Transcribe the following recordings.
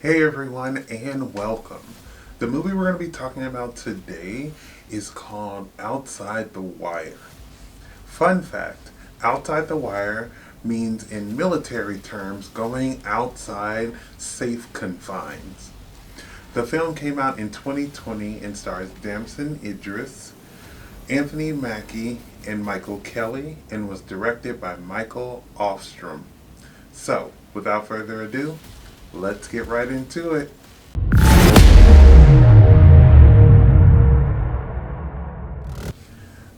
Hey everyone, and welcome. The movie we're going to be talking about today is called Outside the Wire. Fun fact, Outside the Wire means in military terms going outside safe confines. The film came out in 2020 and stars Damson Idris, Anthony Mackie, and Michael Kelly, and was directed by Mikael Hafstrom. So, without further ado, let's get right into it.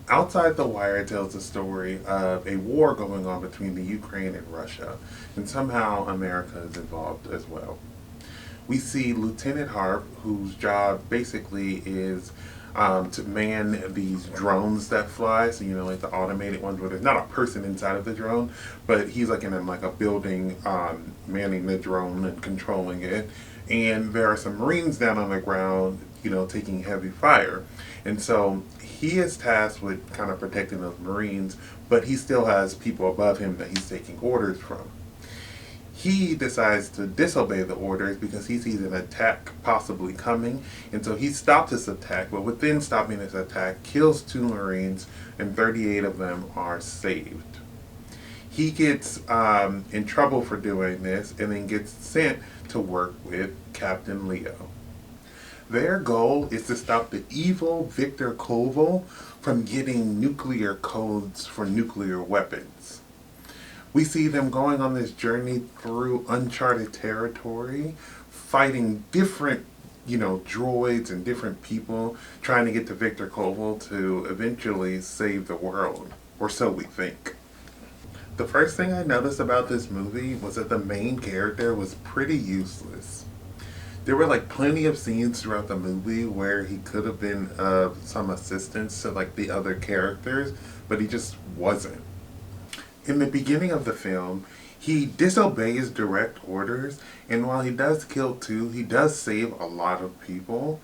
Outside the Wire tells the story of a war going on between the Ukraine and Russia, and somehow America is involved as well. We see Lieutenant Harp, whose job basically is to man these drones that fly. So like the automated ones where there's not a person inside of the drone, but he's like in a building, manning the drone and controlling it. And there are some Marines down on the ground, taking heavy fire. And so he is tasked with kind of protecting those Marines, but he still has people above him that he's taking orders from. He decides to disobey the orders because he sees an attack possibly coming, and so he stops this attack, but within stopping this attack, kills two Marines, and 38 of them are saved. He gets in trouble for doing this and then gets sent to work with Captain Leo. Their goal is to stop the evil Victor Koval from getting nuclear codes for nuclear weapons. We see them going on this journey through uncharted territory, fighting different, droids and different people, trying to get to Victor Koval to eventually save the world, or so we think. The first thing I noticed about this movie was that the main character was pretty useless. There were plenty of scenes throughout the movie where he could have been of some assistance to the other characters, but he just wasn't. In the beginning of the film, he disobeys direct orders, and while he does kill two, he does save a lot of people.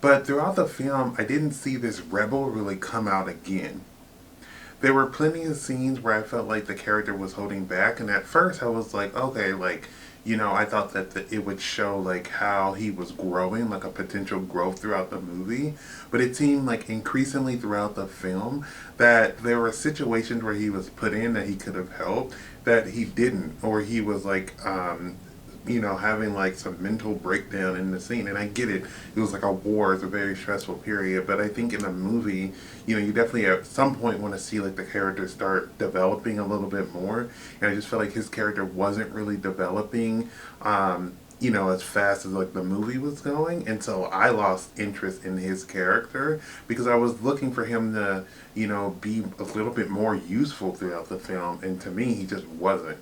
But throughout the film, I didn't see this rebel really come out again. There were plenty of scenes where I felt like the character was holding back, and at first I was like, okay, I thought that it would show how he was growing, a potential growth throughout the movie. But it seemed increasingly throughout the film that there were situations where he was put in that he could have helped that he didn't, or he was having some mental breakdown in the scene. And I get it. It was a war. It's a very stressful period. But I think in a movie, you definitely at some point want to see the character start developing a little bit more. And I just felt like his character wasn't really developing, as fast as the movie was going. And so I lost interest in his character because I was looking for him to, be a little bit more useful throughout the film. And to me, he just wasn't.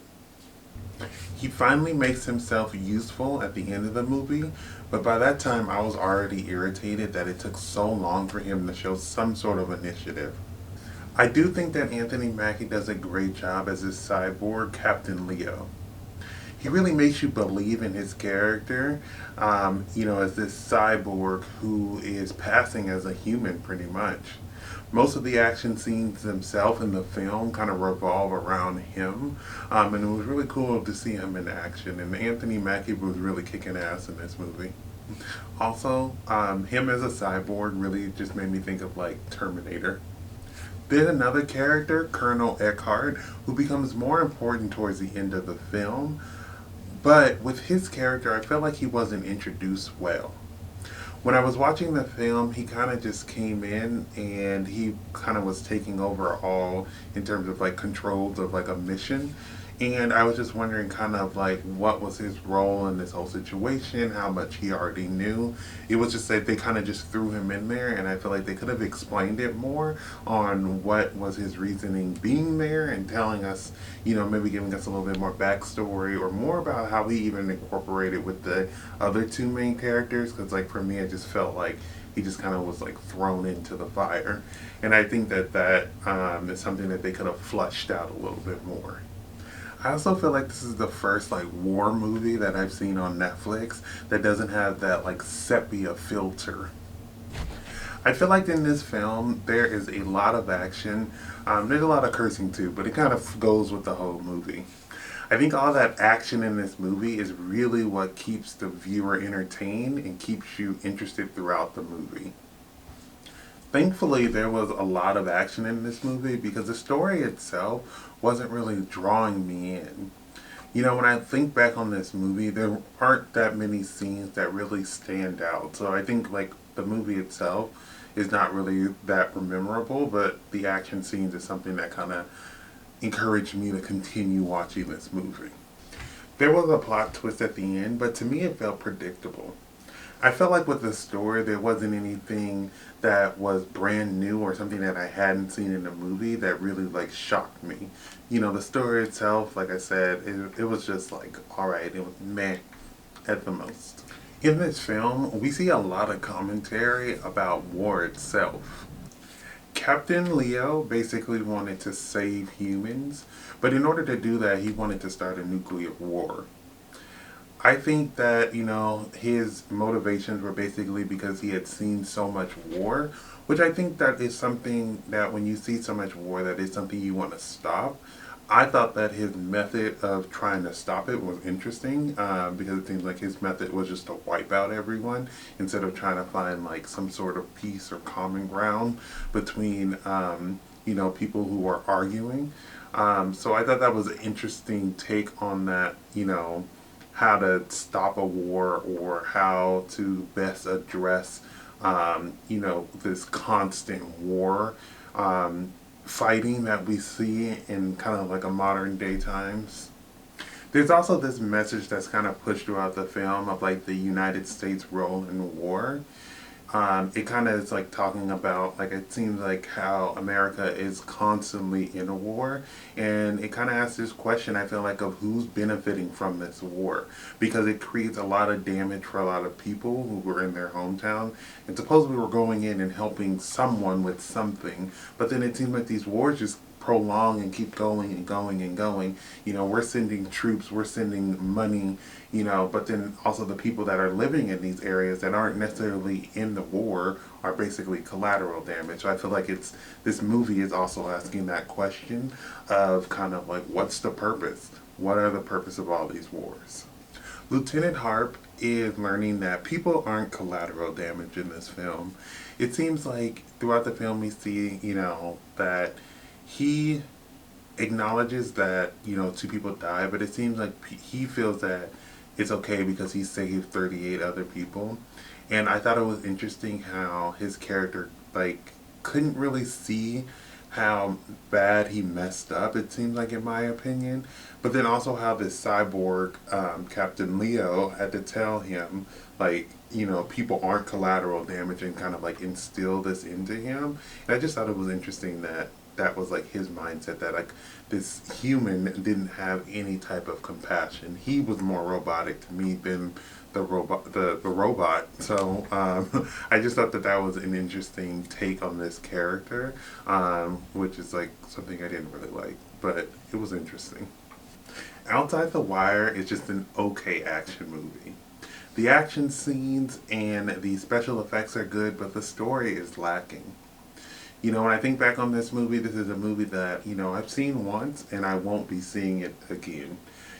He finally makes himself useful at the end of the movie, but by that time I was already irritated that it took so long for him to show some sort of initiative. I do think that Anthony Mackie does a great job as his cyborg, Captain Leo. He really makes you believe in his character, as this cyborg who is passing as a human pretty much. Most of the action scenes themselves in the film kind of revolve around him, and it was really cool to see him in action. And Anthony Mackie was really kicking ass in this movie. Also, him as a cyborg really just made me think of Terminator. Then another character, Colonel Eckhart, who becomes more important towards the end of the film. But with his character, I felt like he wasn't introduced well. When I was watching the film, he kind of just came in and he kind of was taking over all in terms of controls of a mission. And I was just wondering kind of what was his role in this whole situation, how much he already knew. It was just that they kind of just threw him in there, and I feel like they could have explained it more on what was his reasoning being there and telling us, maybe giving us a little bit more backstory or more about how he even incorporated with the other two main characters. Because for me, it just felt like he just kind of was thrown into the fire. And I think that is something that they could have flushed out a little bit more. I also feel like this is the first war movie that I've seen on Netflix that doesn't have that sepia filter. I feel like in this film there is a lot of action. There's a lot of cursing too, but it kind of goes with the whole movie. I think all that action in this movie is really what keeps the viewer entertained and keeps you interested throughout the movie. Thankfully, there was a lot of action in this movie because the story itself wasn't really drawing me in. When I think back on this movie, there aren't that many scenes that really stand out. So I think like the movie itself is not really that memorable, but the action scenes is something that kind of encouraged me to continue watching this movie. There was a plot twist at the end, but to me it felt predictable. I felt like with the story, there wasn't anything that was brand new or something that I hadn't seen in the movie that really like shocked me. The story itself, like I said, it was just like, alright, it was meh at the most. In this film, we see a lot of commentary about war itself. Captain Leo basically wanted to save humans, but in order to do that, he wanted to start a nuclear war. I think that, his motivations were basically because he had seen so much war, which I think that is something that when you see so much war, that is something you want to stop. I thought that his method of trying to stop it was interesting because it seems like his method was just to wipe out everyone instead of trying to find like some sort of peace or common ground between, people who are arguing. So I thought that was an interesting take on that, how to stop a war or how to best address, this constant war fighting that we see in kind of like a modern day times. There's also this message that's kind of pushed throughout the film of like the United States role in war. It kind of is like talking about like it seems like how America is constantly in a war, and it kind of asks this question I feel like of who's benefiting from this war because it creates a lot of damage for a lot of people who were in their hometown, and supposedly we're going in and helping someone with something, but then it seems like these wars just prolong and keep going and going and going. We're sending troops, we're sending money, but then also the people that are living in these areas that aren't necessarily in the war are basically collateral damage. So I feel like this movie is also asking that question of kind of like what's the purpose? What are the purpose of all these wars? Lieutenant Harp is learning that people aren't collateral damage in this film. It seems like throughout the film we see, that he acknowledges that, two people die, but it seems like he feels that it's okay because he saved 38 other people. And I thought it was interesting how his character, like, couldn't really see how bad he messed up, it seems like, in my opinion. But then also how this cyborg, Captain Leo, had to tell him, like, people aren't collateral damage and kind of, like, instill this into him. And I just thought it was interesting that was like his mindset, that like this human didn't have any type of compassion. He was more robotic to me than the robot. So I just thought that was an interesting take on this character, which is like something I didn't really like, but it was interesting. Outside the Wire is just an okay action movie. The action scenes and the special effects are good, but the story is lacking. When I think back on this movie, this is a movie that, I've seen once and I won't be seeing it again.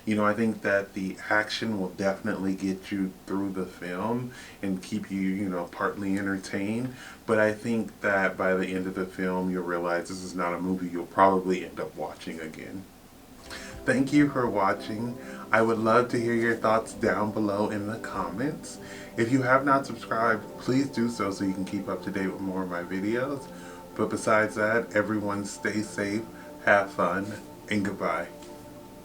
I think that the action will definitely get you through the film and keep you, partly entertained. But I think that by the end of the film, you'll realize this is not a movie you'll probably end up watching again. Thank you for watching. I would love to hear your thoughts down below in the comments. If you have not subscribed, please do so you can keep up to date with more of my videos. But besides that, everyone stay safe, have fun, and goodbye.